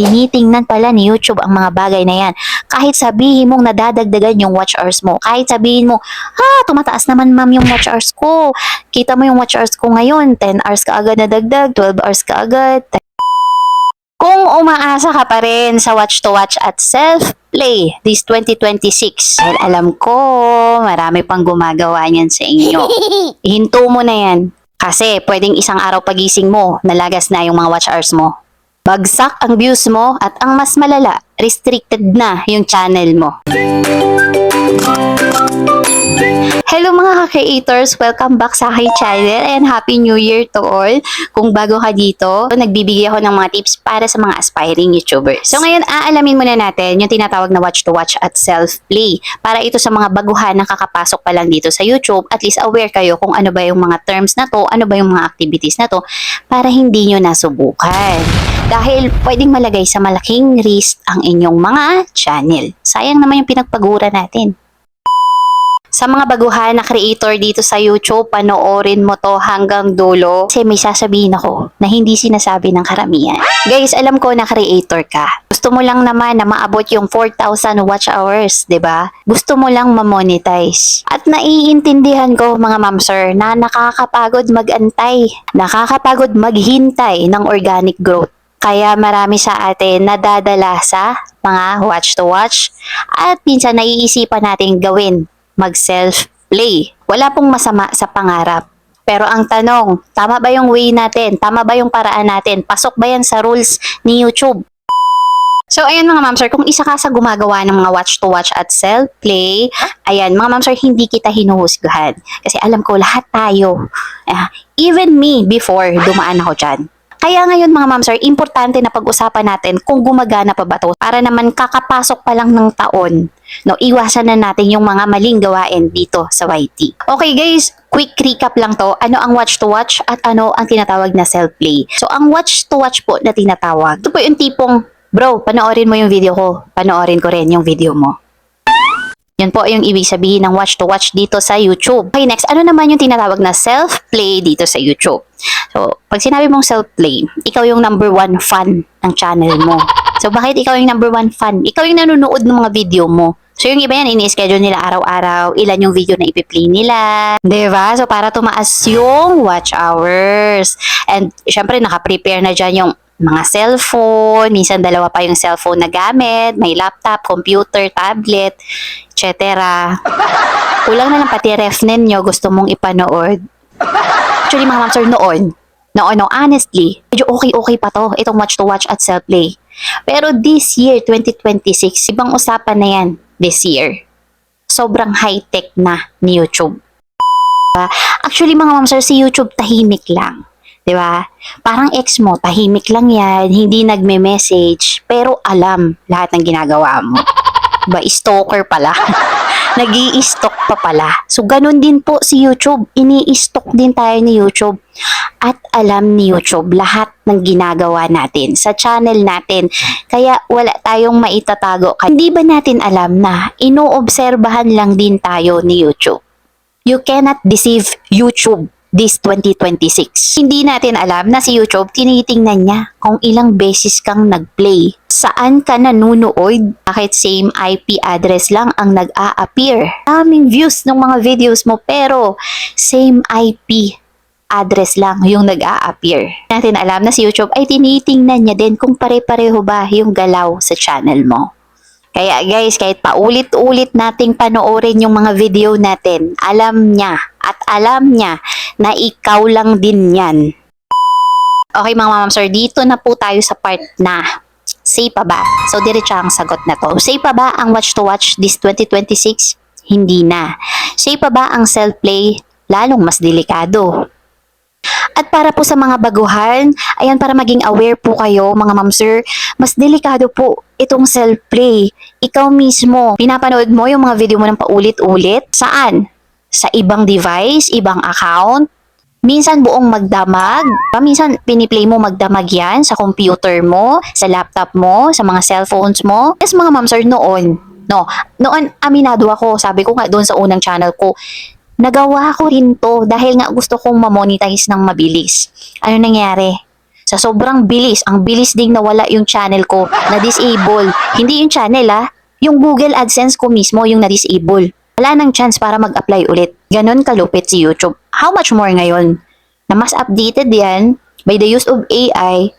Tinitingnan pala ni YouTube ang mga bagay na yan. Kahit sabihin mong nadadagdagan yung watch hours mo, kahit sabihin mo, tumataas naman ma'am yung watch hours ko. Kita mo yung watch hours ko ngayon, 10 hours ka agad na dagdag, 12 hours ka agad. Kung umaasa ka pa rin sa watch to watch at self-play this 2026, dahil alam ko marami pang gumagawa niyan sa inyo. Ihinto mo na yan. Kasi pwedeng isang araw pagising mo, nalagas na yung mga watch hours mo. Bagsak ang views mo at ang mas malala, restricted na yung channel mo. Hello mga ka-creators! Welcome back sa aking channel and Happy New Year to all! Kung bago ka dito, nagbibigay ako ng mga tips para sa mga aspiring YouTubers. So ngayon, aalamin muna natin yung tinatawag na watch to watch at self-play. Para ito sa mga baguhan na kakapasok pa lang dito sa YouTube, at least aware kayo kung ano ba yung mga terms na to, ano ba yung mga activities na to, para hindi nyo nasubukan. Dahil pwedeng malagay sa malaking risk ang inyong mga channel. Sayang naman yung pinagpagura natin. Sa mga baguhan na creator dito sa YouTube, panoorin mo to hanggang dulo kasi may sasabihin ako na hindi sinasabi ng karamihan. Guys, alam ko na creator ka. Gusto mo lang naman na maabot yung 4,000 watch hours, 'di ba? Gusto mo lang ma-monetize. At naiintindihan ko mga ma'am sir na nakakapagod mag-antay, nakakapagod maghintay ng organic growth. Kaya marami sa atin nadadala sa mga watch to watch at minsan naiisipan natin gawin mag-self-play. Wala pong masama sa pangarap. Pero ang tanong, tama ba yung way natin? Tama ba yung paraan natin? Pasok ba yan sa rules ni YouTube? So, ayan mga ma'am sir, kung isa ka sa gumagawa ng mga watch to watch at self-play, ayan mga ma'am sir, hindi kita hinuhusgahan. Kasi alam ko lahat tayo, even me before, dumaan ako dyan. Kaya ngayon mga ma'am sir, importante na pag-usapan natin kung gumagana pa ba to para naman kakapasok pa lang ng taon. No, iwasan na natin yung mga maling gawain dito sa YT. Okay guys, quick recap lang to. Ano ang watch to watch at ano ang tinatawag na self-play. So ang watch to watch po na tinatawag, ito po yung tipong, bro, panoorin mo yung video ko, panoorin ko rin yung video mo. Yun po yung ibig sabihin ng watch to watch dito sa YouTube. Okay, next, ano naman yung tinatawag na self-play dito sa YouTube? So, pag sinabi mong self-play, ikaw yung number 1 fan ng channel mo. So, bakit ikaw yung number 1 fan? Ikaw yung nanonood ng mga video mo. So, yung iba yan, ini-schedule nila araw-araw, ilan yung video na ipi-play nila. Diba? So, para tumaas yung watch hours. And, syempre, naka-prepare na dyan yung mga cellphone, minsan dalawa pa yung cellphone na gamit, may laptop, computer, tablet, etc. Kulang na lang pati ref ninyo gusto mong ipanood. Actually mga ma'am sir, noon, honestly, medyo okay pa to, itong watch to watch at self-play. Pero this year, 2026, ibang usapan na yan this year. Sobrang high-tech na ni YouTube. Actually mga ma'am sir, si YouTube tahimik lang. Diba? Parang ex mo, tahimik lang yan, hindi nagme-message, pero alam lahat ng ginagawa mo. Diba? Stalker pala. Nag-i-stalk pa pala. So, ganun din po si YouTube. Ini-stalk din tayo ni YouTube. At alam ni YouTube lahat ng ginagawa natin sa channel natin. Kaya wala tayong maitatago. Hindi ba natin alam na inoobserbahan lang din tayo ni YouTube? You cannot deceive YouTube this 2026. Hindi natin alam na si YouTube, tinitingnan niya kung ilang beses kang nag-play. Saan ka nanunood? Bakit same IP address lang ang nag-a-appear? Daming views ng mga videos mo pero same IP address lang yung nag-a-appear. Natin alam na si YouTube ay tinitingnan niya din kung pare-pareho ba yung galaw sa channel mo. Kaya guys, kahit paulit-ulit nating panoorin yung mga video natin, alam niya at alam niya na ikaw lang din yan. Okay mga ma'am sir, dito na po tayo sa part na safe pa ba? So diretso ang sagot na to. Safe pa ba ang watch to watch this 2026? Hindi na. Safe pa ba ang self-play? Lalong mas delikado. At para po sa mga baguhan, ayan para maging aware po kayo mga ma'am sir, mas delikado po itong self-play. Ikaw mismo, pinapanood mo yung mga video mo ng paulit-ulit. Saan? Sa ibang device, ibang account. Minsan buong magdamag. Minsan piniplay mo magdamag yan sa computer mo, sa laptop mo, sa mga cellphones mo. Yes mga ma'am sir, noon, aminado ako, sabi ko nga doon sa unang channel ko, nagawa ko rin to dahil nga gusto kong ma-monetize ng mabilis. Ano nangyari? Sa sobrang bilis, ang bilis ding nawala yung channel ko, na-disable. Hindi yung channel yung Google AdSense ko mismo yung na-disable. Wala nang chance para mag-apply ulit. Ganon kalupit si YouTube. How much more ngayon? Na mas updated yan, by the use of AI,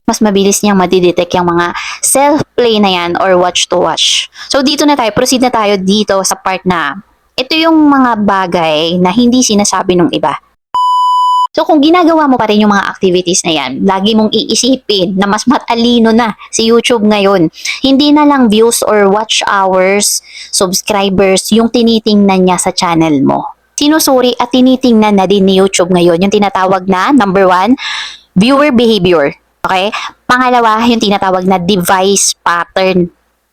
mas mabilis niyang madidetect yung mga self-play na yan or watch-to-watch. So dito na tayo, proceed na tayo dito sa part na ito yung mga bagay na hindi sinasabi ng iba. So kung ginagawa mo pa rin yung mga activities na yan, lagi mong iisipin na mas matalino na si YouTube ngayon. Hindi na lang views or watch hours, subscribers, yung tinitingnan niya sa channel mo. Sinusuri at tinitingnan na din ni YouTube ngayon yung tinatawag na, number 1, viewer behavior. Okay? Pangalawa, yung tinatawag na device pattern.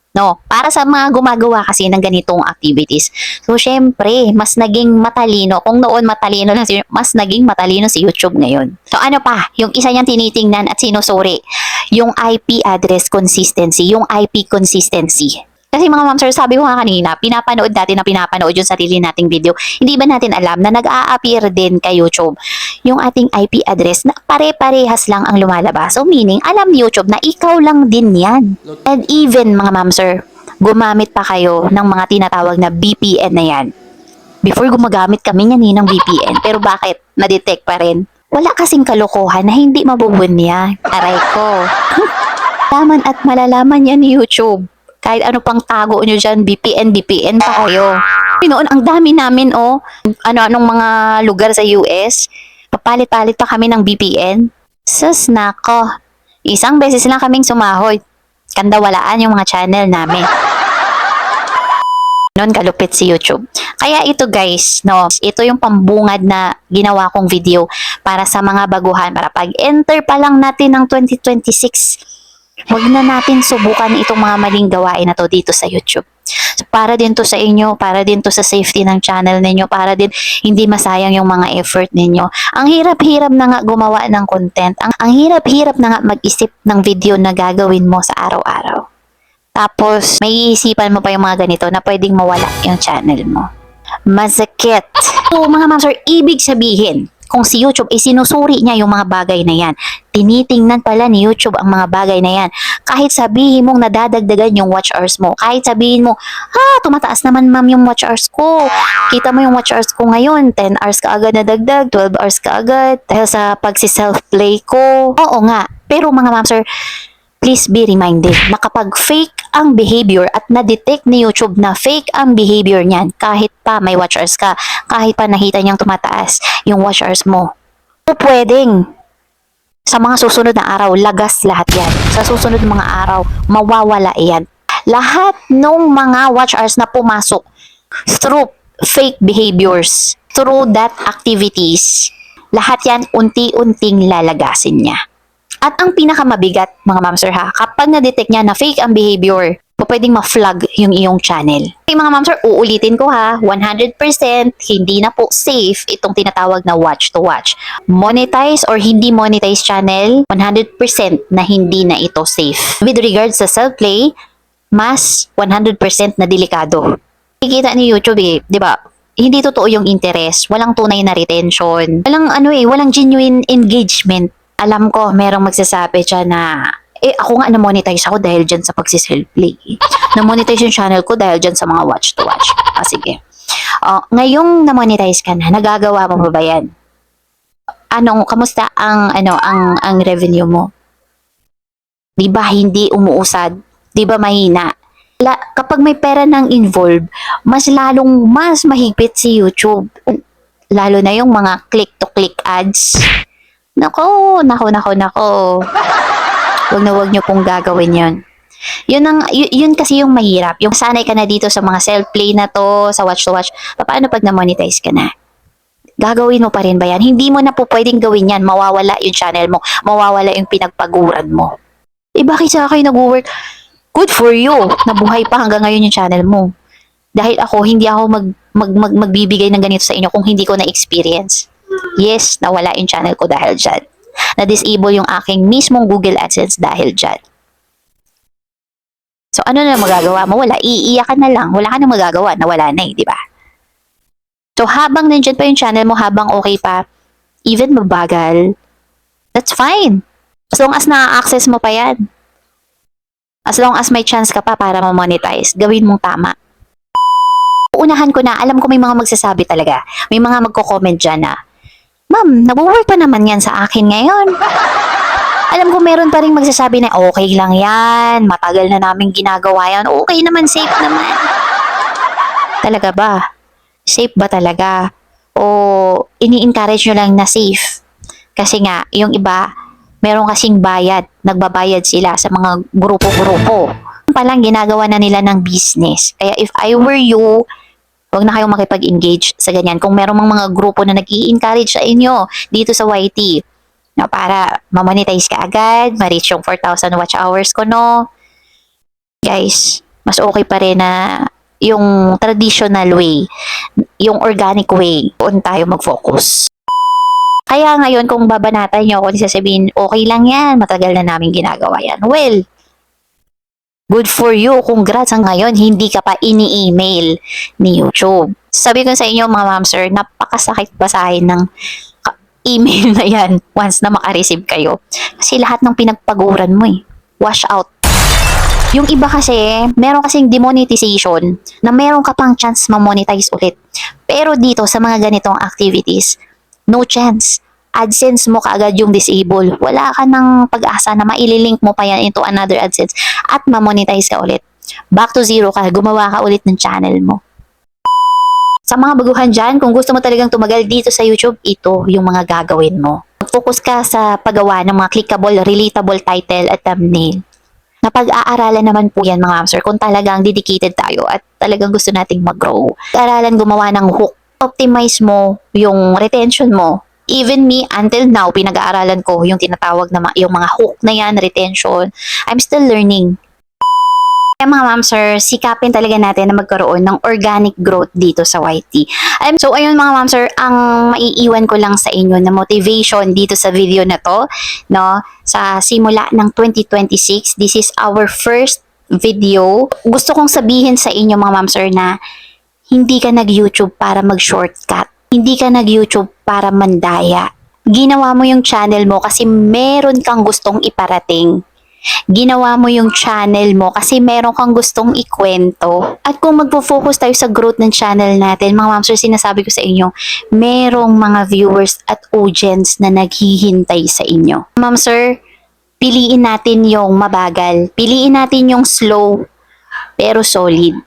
No, para sa mga gumagawa kasi ng ganitong activities. So, syempre, mas naging matalino. Kung noon matalino lang, mas naging matalino si YouTube ngayon. So, ano pa? Yung isa niyang tinitingnan at sinusuri, yung IP address consistency, yung IP consistency. Kasi mga ma'am sir, sabi ko nga kanina, pinapanood yung sarili nating video. Hindi ba natin alam na nag-a-appear din kay YouTube yung ating IP address na pare-parehas lang ang lumalabas. So meaning, alam ni YouTube na ikaw lang din yan. And even mga ma'am sir, gumamit pa kayo ng mga tinatawag na VPN na yan. Before gumagamit kami niyan ng VPN. Pero bakit? Na-detect pa rin. Wala kasing kalokohan na hindi mabubunya. Aray ko. Malaman at malalaman yan ni YouTube. Kahit ano pang tago nyo dyan, VPN pa kayo. Noon, ang dami namin, ano-anong mga lugar sa US, papalit-palit pa kami ng VPN. Sus, nako. Isang beses lang kaming sumahoy. Kandawalaan yung mga channel namin. Noon, kalupit si YouTube. Kaya ito guys, ito yung pambungad na ginawa kong video para sa mga baguhan, para pag-enter pa lang natin ng 2026, huwag na natin subukan itong mga maling gawain na to dito sa YouTube. So, para din to sa inyo, para din to sa safety ng channel ninyo, para din hindi masayang yung mga effort ninyo. Ang hirap-hirap na nga gumawa ng content. Ang hirap-hirap na nga mag-isip ng video na gagawin mo sa araw-araw. Tapos, may iisipan mo pa yung mga ganito na pwedeng mawala yung channel mo. Masakit. So, mga ma'am sir, ibig sabihin, kung si YouTube, sinusuri niya yung mga bagay na yan. Tinitingnan pala ni YouTube ang mga bagay na yan. Kahit sabihin mong nadadagdagan yung watch hours mo. Kahit sabihin mo, tumataas naman ma'am yung watch hours ko. Kita mo yung watch hours ko ngayon. 10 hours ka agad na dagdag, 12 hours ka agad. Dahil sa pagsi-self-play ko. Oo nga. Pero mga ma'am sir, please be reminded na kapag fake ang behavior at na-detect ni YouTube na fake ang behavior niyan, kahit pa may watch hours ka, kahit pa nakita niyang tumataas yung watch hours mo, pwedeng sa mga susunod na araw, lagas lahat yan. Sa susunod mga araw, mawawala yan. Lahat ng mga watch hours na pumasok through fake behaviors, through that activities, lahat yan unti-unting lalagasin niya. At ang pinakamabigat, mga ma'am sir kapag na-detect niya na fake ang behavior, pwedeng ma-flag yung iyong channel. Okay, mga ma'am sir, uulitin ko 100% hindi na po safe itong tinatawag na watch to watch. Monetize or hindi monetize channel, 100% na hindi na ito safe. With regards sa self-play, mas 100% na delikado. Kikita ni YouTube di ba? Hindi totoo yung interest, walang tunay na retention, walang genuine engagement. Alam ko, merong magsasabi dyan na, ako nga na-monetize ako dahil dyan sa pagsiself-play. Na-monetize yung channel ko dahil dyan sa mga watch-to-watch. Sige. Ngayong na-monetize ka na, nagagawa mo ba yan? Kamusta ang revenue mo? Di ba hindi umuusad? Di ba mahina? Kapag may pera nang involved, mas mahigpit si YouTube. Lalo na yung mga click-to-click ads. Nako. Huwag nyo pong gagawin yun. Yun kasi yung mahirap. Yung sanay ka na dito sa mga self-play na to, sa watch-to-watch. Paano pag na-monetize ka na? Gagawin mo pa rin ba yan? Hindi mo na po pwedeng gawin yan. Mawawala yung channel mo. Mawawala yung pinagpaguran mo. Bakit sa akin nag-work? Good for you. Nabuhay pa hanggang ngayon yung channel mo. Dahil hindi ako magbibigay ng ganito sa inyo kung hindi ko na-experience. Yes, nawala yung channel ko dahil dyan. Na-disable yung aking mismong Google AdSense dahil dyan. So, ano na magagawa mo? Wala. Iiyakan na lang. Wala ka na magagawa. Nawala na di ba? So, habang nandyan pa yung channel mo, habang okay pa, even mabagal, that's fine. As long as na-access mo pa yan. As long as may chance ka pa para ma-monetize, gawin mong tama. Unahan ko na, alam ko may mga magsasabi talaga. May mga magko-comment dyan na, Ma'am, nag-work pa naman yan sa akin ngayon. Alam ko meron pa rin magsasabi na okay lang yan, matagal na namin ginagawa yan, okay naman, safe naman. Talaga ba? Safe ba talaga? O ini-encourage nyo lang na safe? Kasi nga, yung iba, meron kasing bayad, nagbabayad sila sa mga grupo-grupo. Palang ginagawa na nila ng business. Kaya if I were you, huwag na kayong makipag-engage sa ganyan. Kung merong mga grupo na nag-i-encourage sa inyo dito sa YT, no, para ma-monetize ka agad, ma-reach yung 4,000 watch hours ko, no? Guys, mas okay pa rin na yung traditional way, yung organic way, doon tayo mag-focus. Kaya ngayon, kung babanatan nyo ako, sasabihin, okay lang yan, matagal na namin ginagawa yan. Well, good for you. Congrats ang ngayon, hindi ka pa ini-email ni YouTube. Sabi ko sa inyo mga ma'am sir, napakasakit basahin ng email na yan once na makareceive kayo. Kasi lahat ng pinagpaguran mo wash out. Yung iba kasi, meron kasing demonetization na meron ka pang chance ma-monetize ulit. Pero dito sa mga ganitong activities, no chance. AdSense mo kaagad yung disable. Wala ka ng pag-asa na maililink mo pa yan into another AdSense at ma-monetize ka ulit. Back to zero ka, gumawa ka ulit ng channel mo. Sa mga baguhan dyan, kung gusto mo talagang tumagal dito sa YouTube, ito yung mga gagawin mo. Focus ka sa paggawa ng mga clickable, relatable title at thumbnail. Napag-aaralan naman po yan mga sir kung talagang dedicated tayo at talagang gusto nating mag-grow. Aralan gumawa ng hook. Optimize mo yung retention mo. Even me, until now, pinag-aaralan ko yung tinatawag na yung mga hook na yan, retention. I'm still learning. Kaya mga ma'am sir, sikapin talaga natin na magkaroon ng organic growth dito sa YT. So ayun mga ma'am sir, ang maiiwan ko lang sa inyo na motivation dito sa video na to, no? Sa simula ng 2026, this is our first video. Gusto kong sabihin sa inyo mga ma'am sir na hindi ka nag-YouTube para mag-shortcut. Hindi ka nag-YouTube para mandaya. Ginawa mo yung channel mo kasi meron kang gustong iparating. Ginawa mo yung channel mo kasi meron kang gustong ikwento. At kung magpo-focus tayo sa growth ng channel natin, mga ma'am sir, sinasabi ko sa inyo, merong mga viewers at audience na naghihintay sa inyo. Ma'am sir, piliin natin yung mabagal. Piliin natin yung slow, pero solid.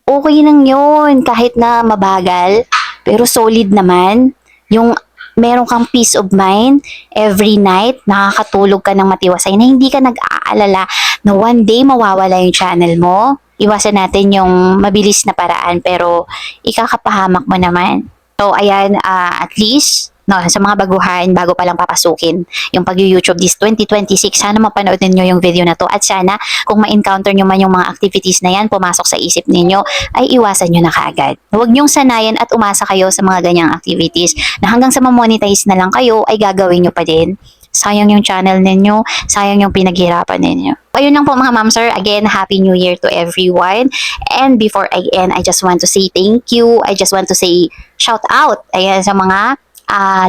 Okay lang yun, kahit na mabagal, pero solid naman. Yung meron kang peace of mind every night, nakakatulog ka ng matiwasay na hindi ka nag-aalala na one day mawawala yung channel mo. Iwasan natin yung mabilis na paraan pero ikakapahamak mo naman. So ayan, at least no, sa mga baguhan, bago pa lang papasukin yung pag-YouTube this 2026, sana mapanood ninyo yung video na to at sana kung ma-encounter nyo man yung mga activities na yan, pumasok sa isip ninyo, ay iwasan nyo na kaagad. Huwag nyong sanayan at umasa kayo sa mga ganyang activities na hanggang sa ma-monetize na lang kayo, ay gagawin nyo pa din. Sayang yung channel ninyo, sayang yung pinaghirapan ninyo. Ayun lang po mga ma'am sir, again, Happy New Year to everyone. And before I end, I just want to say thank you. I just want to say shout out ayan, sa mga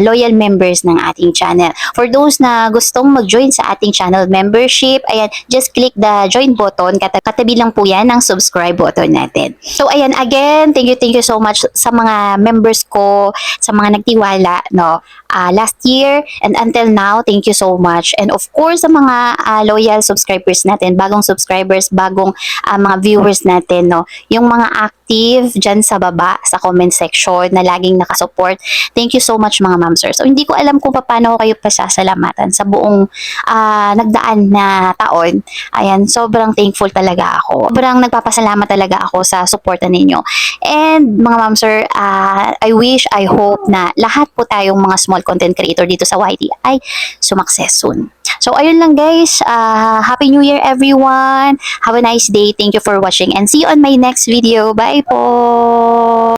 loyal members ng ating channel. For those na gustong mag-join sa ating channel membership, ayan, just click the join button. Katabi lang po yan ng subscribe button natin. So ayan, again, thank you so much sa mga members ko, sa mga nagtiwala, no, last year and until now, thank you so much. And of course, sa mga loyal subscribers natin, bagong subscribers, bagong mga viewers natin, no, yung mga active dyan sa baba, sa comment section na laging nakasupport. Thank you so much mga ma'am sir. So hindi ko alam kung paano ko kayo pasasalamatan sa buong nagdaan na taon. Ayan, sobrang thankful talaga ako. Sobrang nagpapasalamat talaga ako sa suporta ninyo. And mga ma'am sir, I wish, I hope na lahat po tayong mga small content creator dito sa YT ay sumakses soon. So ayun lang guys, Happy New Year everyone. Have a nice day. Thank you for watching and see you on my next video. Bye po!